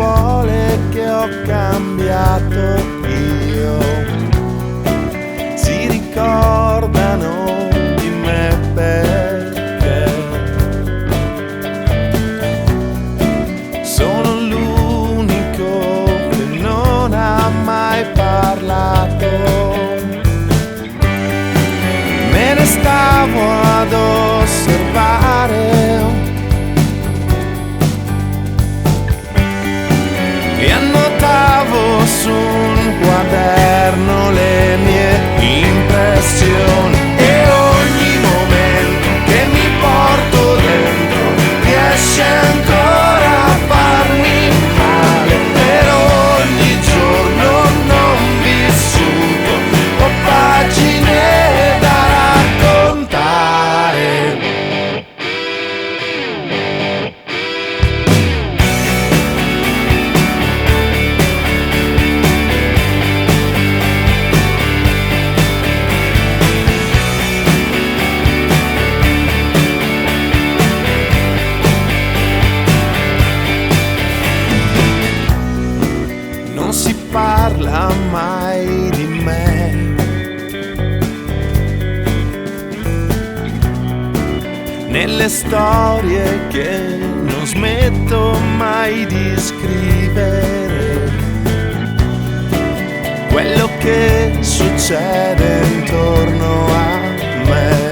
vuole che ho cambiato io. Si ricordano di me perché sono l'unico che non ha mai parlato. Me ne stavo ad osservare e annotavo su un quaderno le mie impressioni, e ogni momento che mi porto dentro riesce ancora a farmi male. Per ogni giorno non vissuto ho pagine da raccontare. Non si parla mai di me, nelle storie che non smetto mai di scrivere. Quello che succede intorno a me